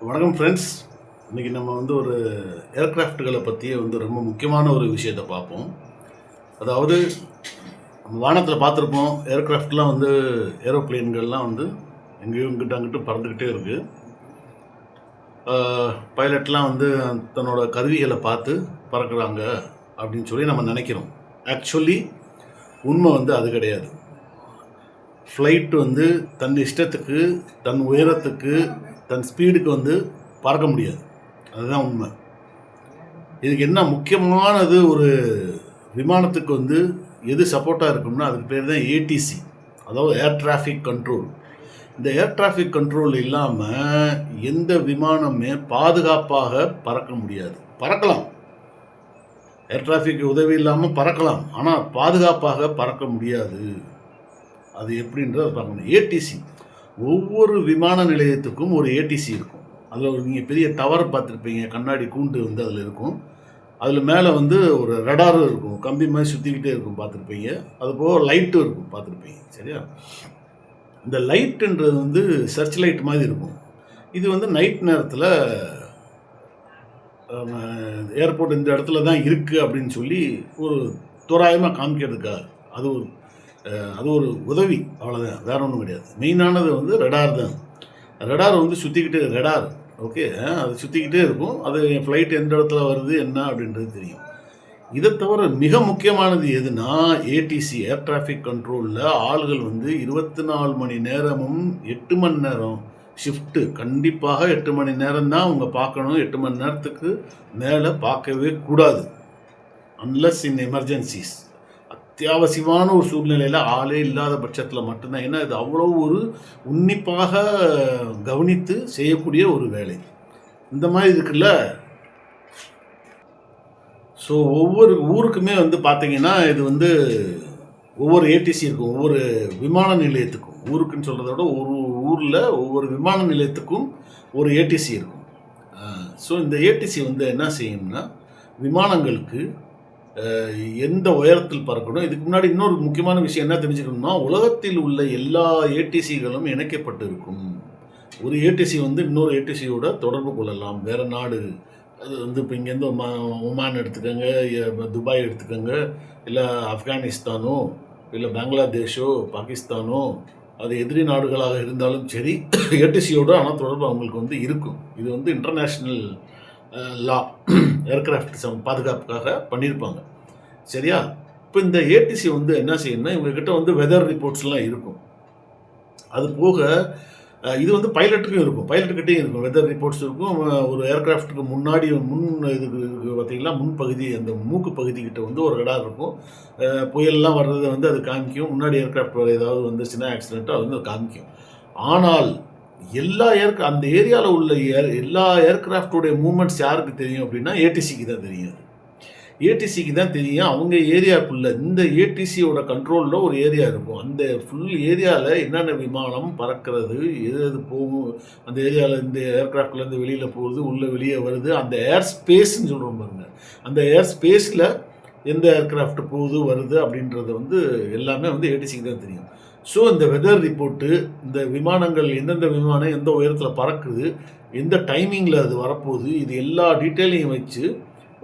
வணக்கம் ஃப்ரெண்ட்ஸ். இன்றைக்கி நம்ம ஒரு ஏர்க்ராஃப்ட்டுகளை பற்றிய ரொம்ப முக்கியமான ஒரு விஷயத்தை பார்ப்போம். அதாவது நம்ம வானத்தில் பார்த்துருப்போம், ஏர்க்ராஃப்ட்லாம் ஏரோப்ளேன்கள்லாம் எங்கேயோ இங்கிட்ட அங்கிட்டு பறந்துக்கிட்டே இருக்குது. பைலட்லாம் தன்னோட கருவிகளை பார்த்து பறக்கிறாங்க அப்படின்னு சொல்லி நம்ம நினைக்கிறோம். ஆக்சுவலி உண்மை அது கிடையாது. ஃப்ளைட்டு தன் இஷ்டத்துக்கு, தன் உயரத்துக்கு, தன் ஸ்பீடுக்கு பறக்க முடியாது. அதுதான் உண்மை. இதுக்கு என்ன முக்கியமானது, ஒரு விமானத்துக்கு எது சப்போர்ட்டாக இருக்கும்னா அதுக்கு பேர் தான் ஏடிசி, அதாவது ஏர் டிராஃபிக் கண்ட்ரோல். இந்த ஏர் டிராஃபிக் கண்ட்ரோல் இல்லாமல் எந்த விமானமே பாதுகாப்பாக பறக்க முடியாது. பறக்கலாம், ஏர் டிராஃபிக் உதவி இல்லாமல் பறக்கலாம், ஆனால் பாதுகாப்பாக பறக்க முடியாது. அது எப்படின்றத பார்க்கணும். ஏடிசி, ஒவ்வொரு விமான நிலையத்துக்கும் ஒரு ஏடிசி இருக்கும். அதில் நீங்கள் பெரிய டவர் பார்த்துருப்பீங்க, கண்ணாடி கூண்டு அதில் இருக்கும். அதில் மேலே ஒரு ரடாரும் இருக்கும், கம்பி மாதிரி சுற்றிக்கிட்டே இருக்கும், பார்த்துருப்பீங்க. அதுபோக லைட்டும் இருக்கும், பார்த்துருப்பீங்க. சரியா? இந்த லைட்டுன்றது சர்ச் லைட் மாதிரி இருக்கும். இது நைட் நேரத்தில் ஏர்போர்ட் இந்த இடத்துல தான் இருக்குது அப்படின்னு சொல்லி ஒரு தோராயமாக காமிக்கிறதுக்காக அது ஒரு உதவி, அவ்வளோதான், வேற ஒன்றும் கிடையாது. மெயினானது ரெடார் தான். ரெடார் சுற்றிக்கிட்டே, ரெடார் ஓகே, அது சுற்றிக்கிட்டே இருக்கும். அது என் ஃப்ளைட் எந்த இடத்துல வருது என்ன அப்படின்றது தெரியும். இதை தவிர மிக முக்கியமானது எதுனா ஏடிசி, ஏர் டிராஃபிக் கண்ட்ரோலில் ஆள்கள் 24 மணி நேரமும் 8 மணி நேரம் ஷிஃப்ட்டு, கண்டிப்பாக 8 மணி நேரம் தான் அவங்க பார்க்கணும். 8 மணி நேரத்துக்கு மேலே பார்க்கவே கூடாது, அன்லஸ் இன் எமர்ஜென்சிஸ். அத்தியாவசியமான ஒரு சூழ்நிலையில் ஆளே இல்லாத பட்சத்தில் மட்டும்தான். ஏன்னா இது அவ்வளோ ஒரு உன்னிப்பாக கவனித்து செய்யக்கூடிய ஒரு வேலை. இந்த மாதிரி இருக்குல்ல. ஸோ ஒவ்வொரு ஊருக்குமே பார்த்தீங்கன்னா இது ஒவ்வொரு ஏடிசி இருக்கும். ஒவ்வொரு விமான நிலையத்துக்கும், ஊருக்குன்னு சொல்கிறத விட ஒரு ஊரில் ஒவ்வொரு விமான நிலையத்துக்கும் ஒரு ஏடிசி இருக்கும். ஸோ இந்த ஏடிசி என்ன செய்யும்னா, விமானங்களுக்கு எந்த உயரத்தில் பறக்கணும். இதுக்கு முன்னாடி இன்னொரு முக்கியமான விஷயம் என்ன தெரிஞ்சுக்கணும்னா, உலகத்தில் உள்ள எல்லா ஏடிசிகளும் இணைக்கப்பட்டு இருக்கும். ஒரு ஏடிசி இன்னொரு ஏடிசியோட தொடர்பு கொள்ளலாம். வேறு நாடு, அது இப்போ இங்கேருந்து ஒமான் எடுத்துக்கோங்க, துபாய் எடுத்துக்கோங்க, இல்லை ஆப்கானிஸ்தானோ, இல்லை பங்களாதேஷோ, பாகிஸ்தானோ, அது எதிரி நாடுகளாக இருந்தாலும் சரி, ஏடிசியோட ஆனால் தொடர்பு அவங்களுக்கு இருக்கும். இது இன்டர்நேஷ்னல் லா, ஏர்கிராஃப்ட் பாதுகாப்புக்காக பண்ணியிருப்பாங்க. சரியா? இப்போ இந்த ஏடிசி என்ன செய்யணும்னா, இவங்ககிட்ட வெதர் ரிப்போர்ட்ஸ்லாம் இருக்கும். அது போக இது பைலட்டுக்கும் இருக்கும், பைலட்டுக்கிட்டையும் இருக்கும், வெதர் ரிப்போர்ட்ஸ் இருக்கும். ஒரு ஏர்கிராஃப்ட்டுக்கு முன்னாடி இதுக்கு பார்த்தீங்கன்னா முன்பகுதி, அந்த மூக்கு பகுதிக்கிட்ட ஒரு ரடார் இருக்கும். புயல்லாம் வர்றதை அது காமிக்கும். முன்னாடி ஏர்கிராஃப்ட் வர ஏதாவது வந்துச்சுன்னா ஆக்சிடென்ட்டாக அது காமிக்கும். ஆனால் எல்லா அந்த ஏரியாவில் உள்ள எல்லா ஏர்கிராஃப்டோடைய மூவ்மெண்ட்ஸ் யாருக்கு தெரியும் அப்படின்னா ஏடிசிக்கு தான் தெரியும். ஏடிசிக்கு தான் தெரியும். அவங்க ஏரியாவுக்குள்ள இந்த ஏடிசியோட கண்ட்ரோலில் ஒரு ஏரியா இருக்கும். அந்த ஃபுல் ஏரியாவில் என்னென்ன விமானம் பறக்கிறது, எது போகும், அந்த ஏரியாவில் இந்த ஏர்கிராஃப்ட்லேருந்து வெளியில் போகுது, உள்ளே வெளியே வருது, அந்த ஏர் ஸ்பேஸ்ன்னு சொல்கிறோம் பாருங்க, அந்த ஏர் ஸ்பேஸில் எந்த ஏர்கிராஃப்ட் போகுது வருது அப்படின்றது எல்லாமே ஏடிசிக்கு தான் தெரியும். ஸோ இந்த வெதர் ரிப்போர்ட்டு, இந்த விமானங்கள் எந்தெந்த விமானம் எந்த உயரத்தில் பறக்குது, எந்த டைமிங்கில் அது வரப்போகுது, இது எல்லா டீட்டெயிலையும் வச்சு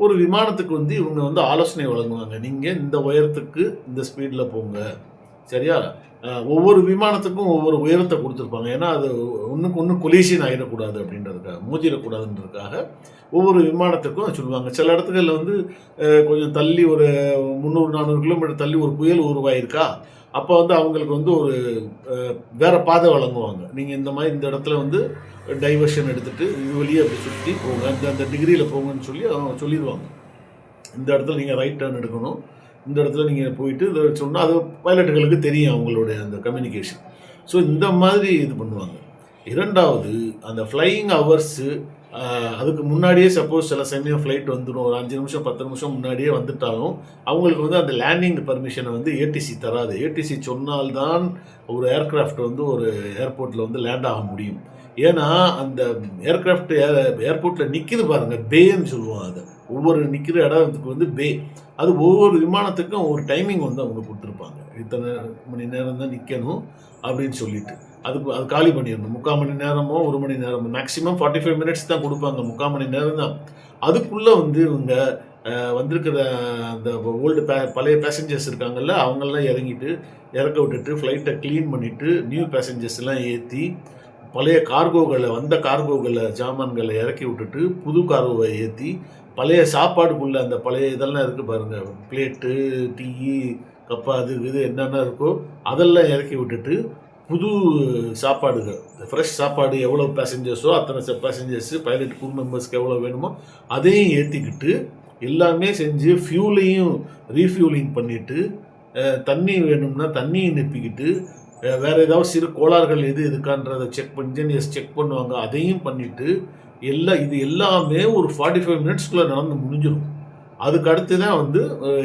ஒரு விமானத்துக்கு இவங்க ஆலோசனை வழங்குவாங்க. நீங்கள் இந்த உயரத்துக்கு இந்த ஸ்பீடில் போங்க. சரியா? ஒவ்வொரு விமானத்துக்கும் ஒவ்வொரு உயரத்தை கொடுத்துருப்பாங்க. ஏன்னா அது ஒன்றுக்கு ஒன்று கொலிஷன் ஆகிடக்கூடாது அப்படின்றதுக்காக, மோதிடக்கூடாதுன்றதுக்காக ஒவ்வொரு விமானத்துக்கும் சொல்லுவாங்க. சில இடத்துகளில் கொஞ்சம் தள்ளி ஒரு 300-400 கிலோமீட்டர் தள்ளி ஒரு புயல் உருவாயிருக்கா, அப்போ அவங்களுக்கு ஒரு வேறு பாதை வழங்குவாங்க. நீங்கள் இந்த மாதிரி இந்த இடத்துல டைவர்ஷன் எடுத்துகிட்டு இது வழியே அப்படி சுற்றி போங்க, அந்த டிகிரியில் போங்கன்னு சொல்லி அவங்க சொல்லிடுவாங்க. இந்த இடத்துல நீங்கள் ரைட் டர்ன் எடுக்கணும், இந்த இடத்துல நீங்கள் போயிட்டு இதை சொன்னால் அது பைலட்டுகளுக்கு தெரியும், அவங்களுடைய அந்த கம்யூனிகேஷன். ஸோ இந்த மாதிரி இது பண்ணுவாங்க. இரண்டாவது, அந்த ஃப்ளையிங் ஹவர்ஸு, அதுக்கு முன்னாடியே சப்போஸ் சில சமயம் ஃப்ளைட் வந்துடும், ஒரு 5 நிமிஷம் 10 நிமிஷம் முன்னாடியே வந்துட்டாலும் அவங்களுக்கு அந்த லேண்டிங் பர்மிஷனை ஏடிசி தராது. ஏடிசி சொன்னால்தான் ஒரு ஏர்க்ராஃப்ட் ஒரு ஏர்போர்ட்டில் லேண்ட் ஆக முடியும். ஏன்னா அந்த ஏர்க்ராஃப்ட் ஏர்போர்ட்டில் நிற்கிது பாருங்கள், பேன்னு சொல்லுவோம். அதை ஒவ்வொரு நிற்கிற இடத்துக்கு பே, அது ஒவ்வொரு விமானத்துக்கும் ஒரு டைமிங் அவங்க கொடுத்துருப்பாங்க. இத்தனை மணி நேரம் தான் நிற்கணும் அப்படின்னு சொல்லிட்டு. அது காலி பண்ணிடணும். 3/4 மணி நேரமோ, 1 மணி நேரமோ மேக்ஸிமம் 45 மினிட்ஸ் தான் குடுப்பாங்க. 3/4 மணி நேரம் தான். அதுக்குள்ள வந்து இவங்க வந்திருக்கிற அந்த பழைய பேசஞ்சர்ஸ் இருக்காங்கல்ல, அவங்கெல்லாம் இறக்க விட்டுட்டு, ஃப்ளைட்ட கிளீன் பண்ணிட்டு, நியூ பேசஞ்சர்ஸ்லாம் ஏத்தி, பழைய வந்த கார்கோகள ஜாமான்கள இறக்கி விட்டுட்டு, புது கார்கோவ ஏத்தி, பழைய சாப்பாடுக்குள்ள அந்த பழைய இதெல்லாம் இருக்கு பாருங்க. பிளேட்டு, டீயி, கப்பு அது இது என்னென்ன இருக்கோ, அதெல்லாம் இறக்கி விட்டுட்டு, புது சாப்பாடுகள் ஃப்ரெஷ் சாப்பாடு எவ்வளோ பேசஞ்சர்ஸோ அத்தனை பேசஞ்சர்ஸ் பைலட் க்ரூ மெம்பர்ஸ்க்கு எவ்வளோ வேணுமோ அதையும் ஏற்றிக்கிட்டு எல்லாமே செஞ்சு ஃபியூலையும் ரீஃபியூலிங் பண்ணிவிட்டு தண்ணி வேணும்னா தண்ணியை நிப்பிக்கிட்டு வேறு ஏதாவது சிறு கோளாறுகள் எது இருக்கான்றதை இன்ஜினியர்ஸ் செக் பண்ணுவாங்க. அதையும் பண்ணிவிட்டு இது எல்லாமே ஒரு 45 மினிட்ஸ்குள்ளே நடந்து முடிஞ்சிடும். அதுக்கு அடுத்து தான் வந்து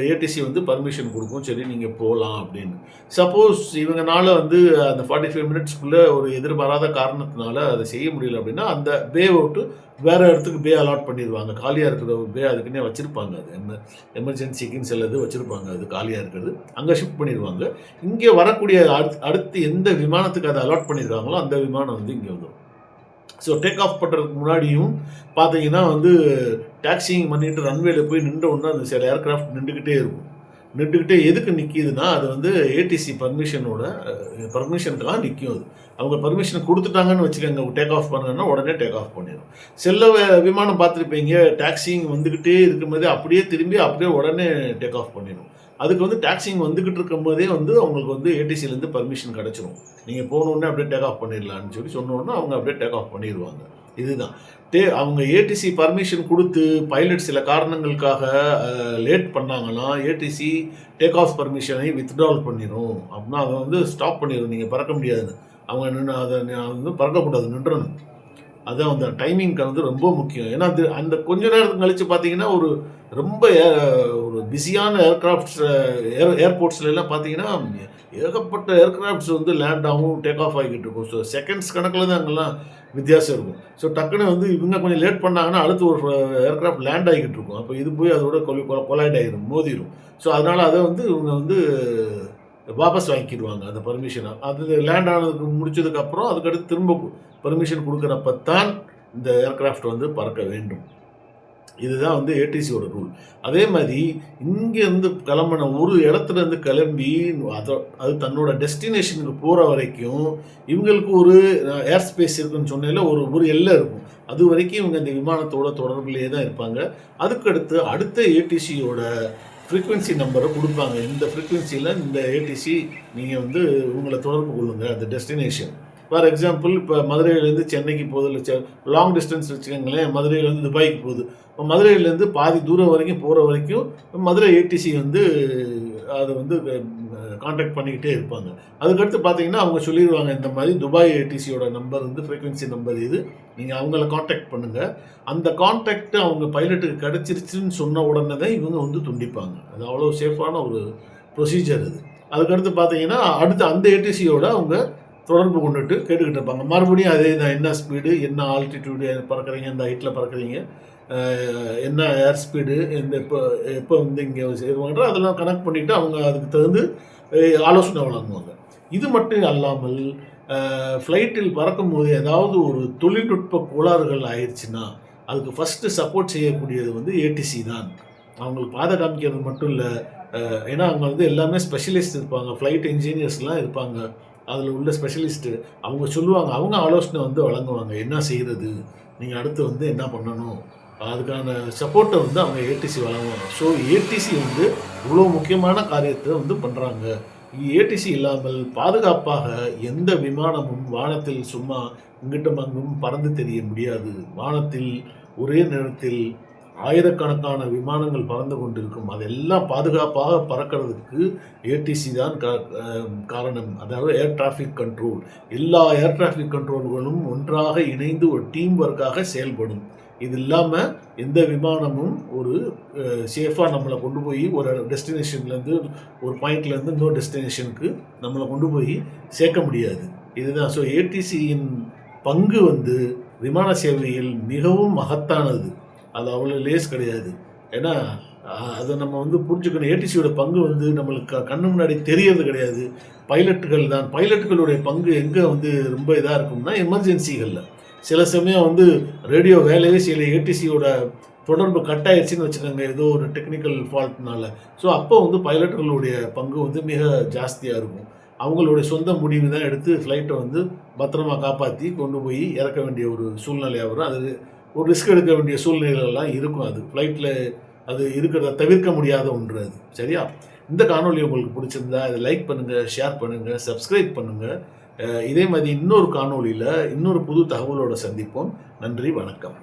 ஏடிசி வந்து பர்மிஷன் கொடுக்கும். சரி நீங்கள் போகலாம் அப்படின்னு. சப்போஸ் இவங்கனால வந்து அந்த 45 மினிட்ஸ்க்குள்ளே ஒரு எதிர்பாராத காரணத்தினால அதை செய்ய முடியல அப்படின்னா அந்த விட்டு வேறு இடத்துக்கு அலாட் பண்ணிடுவாங்க. காலியாக இருக்கிற ஒரு அதுக்குன்னே வச்சுருப்பாங்க. அது எமர்ஜென்சிக்குன்னு சிலது வச்சுருப்பாங்க. அது காலியாக இருக்கிறது அங்கே ஷிஃப்ட் பண்ணிடுவாங்க. இங்கே வரக்கூடிய அடுத்து எந்த விமானத்துக்கு அதை அலாட் பண்ணிடுவாங்களோ அந்த விமானம் வந்து இங்கே வந்துடும். ஸோ டேக் ஆஃப் பண்ணுறதுக்கு முன்னாடியும் பார்த்தீங்கன்னா வந்து டாக்ஸிங் பண்ணிட்டு ரன்வேல போய் நின்ற உடனே அந்த சில ஏர்க்ராஃப்ட் நின்றுக்கிட்டே இருக்கும். எதுக்கு நிற்கிதுன்னா அது வந்து ஏடிசி பர்மிஷனுக்காக நிற்கும். அது அவங்க பர்மிஷன் கொடுத்துட்டாங்கன்னு வச்சுக்கோங்க, டேக் ஆஃப் பண்ணுங்கன்னா உடனே டேக் ஆஃப் பண்ணிடும். சில விமானம் பார்த்துருப்பீங்க, டாக்ஸிங் வந்துக்கிட்டே இருக்கும்போதே அப்படியே உடனே டேக் ஆஃப் பண்ணிடும். அதுக்கு வந்து டாக்ஸிங் வந்துக்கிட்டு இருக்கும்போதே வந்து அவங்களுக்கு வந்து ஏடிசிலேருந்து பர்மிஷன் கிடச்சிரும். நீங்கள் போனோடனே அப்படியே டேக் ஆஃப் பண்ணிடலான்னு சொன்னோடனே அவங்க அப்படியே டேக் ஆஃப் பண்ணிடுவாங்க. இதுதான் அவங்க ஏடிசி பர்மிஷன் கொடுத்து பைலட் சில காரணங்களுக்காக லேட் பண்ணாங்கன்னா ஏடிசி டேக் ஆஃப் பர்மிஷனை வித்ட்ரால் பண்ணிடும். அப்படின்னா அதை வந்து ஸ்டாப் பண்ணிடும். நீங்கள் பறக்க முடியாதுன்னு அவங்க அதை வந்து பறக்கக்கூடாது, நின்றணும். அதுதான் அந்த டைமிங்க்கு வந்து ரொம்ப முக்கியம். ஏன்னா அந்த கொஞ்ச நேரத்துக்கு கழித்து பார்த்தீங்கன்னா ரொம்ப ஒரு பிஸியான ஏர்போர்ட்ஸ்லாம் பார்த்தீங்கன்னா ஏகப்பட்ட ஏர்கிராஃப்ட்ஸ் வந்து லேண்ட் ஆகும், டேக் ஆஃப் ஆகிக்கிட்டு இருக்கும். ஸோ செகண்ட்ஸ் கணக்கில் தான் அங்கெல்லாம் வித்தியாசம் இருக்கும். ஸோ டக்குன்னு வந்து இவங்க கொஞ்சம் லேட் பண்ணாங்கன்னா அடுத்து ஒரு ஏர்கிராஃப்ட் லேண்ட் ஆகிக்கிட்டு இருக்கும். அப்போ இது போய் அதோட கொலைட் ஆகிடும், மோதிடும். ஸோ அதனால் அதை வந்து இவங்க வந்து வாபஸ் வாங்கிக்கிடுவாங்க அந்த பர்மிஷனை. அது லேண்ட் ஆனதுக்கு முடிச்சதுக்கப்புறம் அதுக்கடுத்து திரும்ப பர்மிஷன் கொடுக்குறப்ப தான் இந்த ஏர்கிராஃப்ட் வந்து பறக்க வேண்டும். இதுதான் வந்து ஏடிசியோட ரூல். அதே மாதிரி இங்கேருந்து கிளம்பின ஒரு இடத்துலேருந்து கிளம்பி அது தன்னோட டெஸ்டினேஷனுக்கு போகிற வரைக்கும் இவங்களுக்கு ஒரு ஏர் ஸ்பேஸ் இருக்குன்னு சொன்னதில் ஒரு எல்லை இருக்கும். அது வரைக்கும் இவங்க இந்த விமானத்தோட தொடர்புலேயே தான் இருப்பாங்க. அதுக்கடுத்து அடுத்த ஏடிசியோட ஃப்ரீக்வன்சி நம்பரை கொடுப்பாங்க. இந்த ஃப்ரீக்வன்சியில் இந்த ஏடிசி நீங்கள் வந்து உங்களை தொடர்பு கொள்ளுங்கள் அந்த டெஸ்டினேஷன். ஃபார் எக்ஸாம்பிள் இப்போ மதுரையிலேருந்து சென்னைக்கு போகுது, இல்லை லாங் டிஸ்டன்ஸ் வச்சுக்கோங்களேன். மதுரையிலேருந்து துபாய்க்கு போகுது. இப்போ மதுரையிலேருந்து பாதி தூரம் வரைக்கும் போகிற வரைக்கும் மதுரை ஏடிசி வந்து அதை வந்து கான்டாக்ட் பண்ணிக்கிட்டே இருப்பாங்க. அதுக்கடுத்து பார்த்தீங்கன்னா அவங்க சொல்லிடுவாங்க, இந்த மாதிரி துபாய் ஏடிசியோட நம்பர் வந்து ஃப்ரீக்வன்சி நம்பர் இது, நீங்கள் அவங்கள கான்டாக்ட் பண்ணுங்கள். அந்த கான்டாக்ட் அவங்க பைலட்டுக்கு கிடச்சிருச்சுன்னு சொன்ன உடனே தான் இவங்க வந்து துண்டிப்பாங்க. அது அவ்வளோ சேஃபான ஒரு ப்ரொசீஜர் இது. அதுக்கடுத்து பார்த்தீங்கன்னா அடுத்து அந்த ஏடிசியோட அவங்க தொடர்பு கொண்டுட்டு கேட்டுக்கிட்டு இருப்பாங்க. மறுபடியும் அதே தான், என்ன ஸ்பீடு, என்ன ஆல்டிடியூடு பறக்கிறீங்க, இந்த ஹைட்டில் பறக்கிறீங்க, என்ன ஏர் ஸ்பீடு, எப்போ வந்து இங்கே சேருவாங்க, அதெல்லாம் கனெக்ட் பண்ணிவிட்டு அவங்க அதுக்கு தகுந்து ஆலோசனை வழங்குவாங்க. இது மட்டும் அல்லாமல் ஃப்ளைட்டில் பறக்கும்போது ஏதாவது ஒரு தொழில்நுட்ப கோளாறுகள் ஆயிடுச்சுன்னா அதுக்கு ஃபஸ்ட்டு சப்போர்ட் செய்யக்கூடியது வந்து ஏடிசி தான். அவங்களுக்கு பாதை காமிக்கிறது மட்டும் இல்லை, ஏன்னா அவங்க வந்து எல்லாமே ஸ்பெஷலிஸ்ட் இருப்பாங்க, ஃப்ளைட் இன்ஜினியர்ஸ்லாம் இருப்பாங்க. அதில் உள்ள ஸ்பெஷலிஸ்ட்டு அவங்க சொல்லுவாங்க, அவங்க ஆலோசனை வந்து வழங்குவாங்க, என்ன செய்கிறது, நீங்கள் அடுத்து வந்து என்ன பண்ணணும், அதுக்கான சப்போர்ட்டை வந்து அவங்க ஏடிசி வழங்குவாங்க. ஸோ ஏடிசி வந்து இவ்வளோ முக்கியமான காரியத்தை வந்து பண்ணுறாங்க. ஏடிசி இல்லாமல் பாதுகாப்பாக எந்த விமானமும் வானத்தில் சும்மா இங்கிட்டும் அங்கும் பறந்து தெரிய முடியாது. வானத்தில் ஒரே நேரத்தில் ஆயிரக்கணக்கான விமானங்கள் பறந்து கொண்டிருக்கும். அதெல்லாம் பாதுகாப்பாக பறக்கிறதுக்கு ஏடிசி தான் காரணம். அதாவது ஏர் டிராஃபிக் கண்ட்ரோல். எல்லா ஏர் டிராஃபிக் கண்ட்ரோல்களும் ஒன்றாக இணைந்து ஒரு டீம் ஒர்க்காக செயல்படும். இது இல்லாமல் எந்த விமானமும் ஒரு சேஃபாக நம்மளை கொண்டு போய் ஒரு டெஸ்டினேஷன்லேருந்து ஒரு பாயிண்ட்லேருந்து இன்னொரு டெஸ்டினேஷனுக்கு நம்மளை கொண்டு போய் சேர்க்க முடியாது. இதுதான். ஸோ ஏடிசியின் பங்கு வந்து விமான சேவையில் மிகவும் மகத்தானது. அது அவ்வளோ லேஸ் கிடையாது. ஏன்னா அதை நம்ம வந்து புரிஞ்சுக்கணும். ஏடிசியோட பங்கு வந்து நம்மளுக்கு கண்ணு முன்னாடி தெரியறது கிடையாது. பைலட்டுகள் தான். பைலட்டுகளுடைய பங்கு எங்கே வந்து ரொம்ப இதாக இருக்கும்னா, எமர்ஜென்சிகளில். சில சமயம் வந்து ரேடியோ வேலையே செய்யல, ஏடிசியோட தொடர்பு கட் ஆயிடுச்சுன்னு வச்சுக்கோங்க, ஏதோ ஒரு டெக்னிக்கல் ஃபால்ட்னால. ஸோ அப்போ வந்து பைலட்டுகளுடைய பங்கு வந்து மிக ஜாஸ்தியாக இருக்கும். அவங்களுடைய சொந்த முடிவு தான் எடுத்து ஃப்ளைட்டை வந்து பத்திரமா காப்பாற்றி கொண்டு போய் இறக்க வேண்டிய ஒரு சூழ்நிலையாக வரும். அது ஒரு ரிஸ்க் எடுக்க வேண்டிய சூழ்நிலைகள்லாம் இருக்கும். அது ஃப்ளைட்டில் அது இருக்கிறத தவிர்க்க முடியாத ஒன்று அது. சரியா? இந்த காணொளி உங்களுக்கு பிடிச்சிருந்தா இதை லைக் பண்ணுங்கள், ஷேர் பண்ணுங்கள், சப்ஸ்கிரைப் பண்ணுங்கள். இதே மாதிரி இன்னொரு காணொளியில் இன்னொரு புது தகவலோடு சந்திப்போம். நன்றி, வணக்கம்.